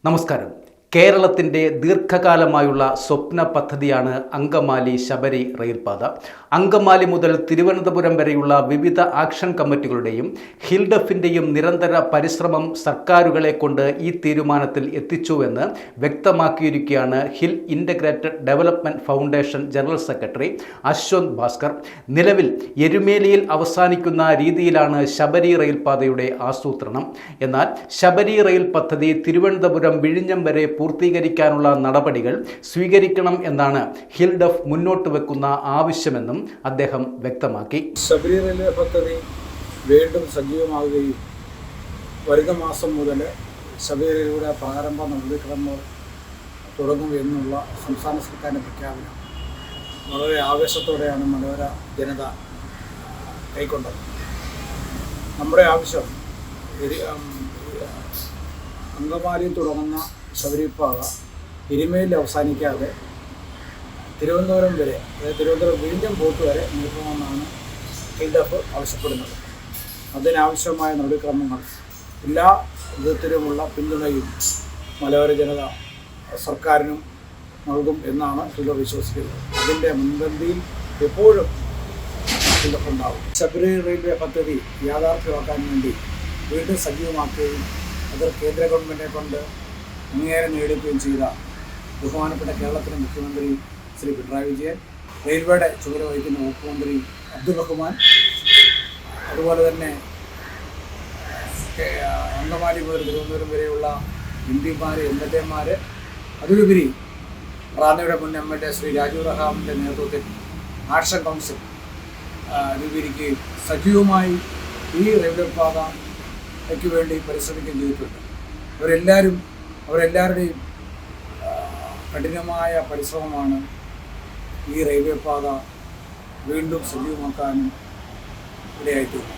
നമസ്കാരം. കേരളത്തിൻ്റെ ദീർഘകാലമായുള്ള സ്വപ്ന പദ്ധതിയാണ് അങ്കമാലി ശബരി റെയിൽപാത. അങ്കമാലി മുതൽ തിരുവനന്തപുരം വരെയുള്ള വിവിധ ആക്ഷൻ കമ്മിറ്റികളുടെയും ഹിൽഡഫിൻ്റെയും നിരന്തര പരിശ്രമം സർക്കാരുകളെ കൊണ്ട് ഈ തീരുമാനത്തിൽ എത്തിച്ചുവെന്ന് വ്യക്തമാക്കിയിരിക്കുകയാണ് hill integrated development foundation general secretary Ashwanth Bhaskar. നിലവിൽ എരുമേലിയിൽ അവസാനിക്കുന്ന രീതിയിലാണ് ശബരി റെയിൽപാതയുടെ ആസൂത്രണം. എന്നാൽ ശബരി റെയിൽ പദ്ധതി തിരുവനന്തപുരം വിഴിഞ്ഞം വരെ പൂർത്തീകരിക്കാനുള്ള നടപടികൾ സ്വീകരിക്കണം എന്നാണ് ഹിൽഡഫ് മുന്നോട്ട് വെക്കുന്ന ആവശ്യമെന്നും അദ്ദേഹം വ്യക്തമാക്കി. ശബരി റെയിൽവേ പദ്ധതി വീണ്ടും സജീവമാവുകയും വരുന്ന മാസം മുതൽ ശബരി റെയിൽവേയുടെ പ്രാരംഭ നടപടിക്രമങ്ങൾ തുടങ്ങും എന്നുള്ള സംസ്ഥാന സർക്കാരിൻ്റെ പ്രഖ്യാപനം വളരെ ആവേശത്തോടെയാണ് മലയോര ജനത കൈക്കൊണ്ടത്. നമ്മുടെ ആവശ്യം അങ്കമാലിയിൽ തുടങ്ങുന്ന ശബരിപാത എരുമേലിയിൽ അവസാനിക്കാതെ തിരുവനന്തപുരം വരെ, അതായത് തിരുവനന്തപുരം വിഴിഞ്ഞം പോർട്ട് വരെ നീട്ടണമെന്നാണ് ഹിൽഡഫ് ആവശ്യപ്പെടുന്നത്. അതിനാവശ്യമായ നടപടിക്രമങ്ങൾ എല്ലാ വിധത്തിലുമുള്ള പിന്തുണയും മലയോര ജനത സർക്കാരിനും നൽകും എന്നാണ് ഹിൽഡഫ് വിശ്വസിക്കുന്നത്. അതിൻ്റെ മുൻപന്തിയിൽ എപ്പോഴും ഹിൽഡഫ് ഉണ്ടാവും. ശബരി റെയിൽവേ പദ്ധതി യാഥാർത്ഥ്യമാക്കാൻ വേണ്ടി വീണ്ടും സജീവമാക്കുകയും അത് കേന്ദ്ര ഗവൺമെൻറ്റിനെ കൊണ്ട് അംഗീകാരം നേടുകയും ചെയ്ത ബഹുമാനപ്പെട്ട കേരളത്തിലെ മുഖ്യമന്ത്രി ശ്രീ പിണറായി വിജയൻ, റെയിൽവേയുടെ ചുമതല വഹിക്കുന്ന മുഖ്യമന്ത്രി അബ്ദുൾ റഹ്മാൻ, അതുപോലെ തന്നെ അങ്കമാലി മുതൽ തിരുവനന്തപുരം വരെയുള്ള എംപിമാർ, MLA മാർ, അതിലുപരി റാന്നിയുടെ മുൻ MLA ശ്രീ രാജീവ് റഹാമിൻ്റെ നേതൃത്വത്തിൽ ആക്ഷൻ കൗൺസിൽ രൂപീകരിക്കുകയും സജീവമായി ഈ റെയിൽവേ പാതയ്ക്ക് വേണ്ടി പരിശ്രമിക്കുകയും ചെയ്തിട്ടുണ്ട്. അവരെല്ലാവരുടെയും കഠിനമായ പരിശ്രമമാണ് ഈ റെയിൽവേ പാത വീണ്ടും സജീവമാക്കാനും ഇടയായിട്ടുണ്ട്.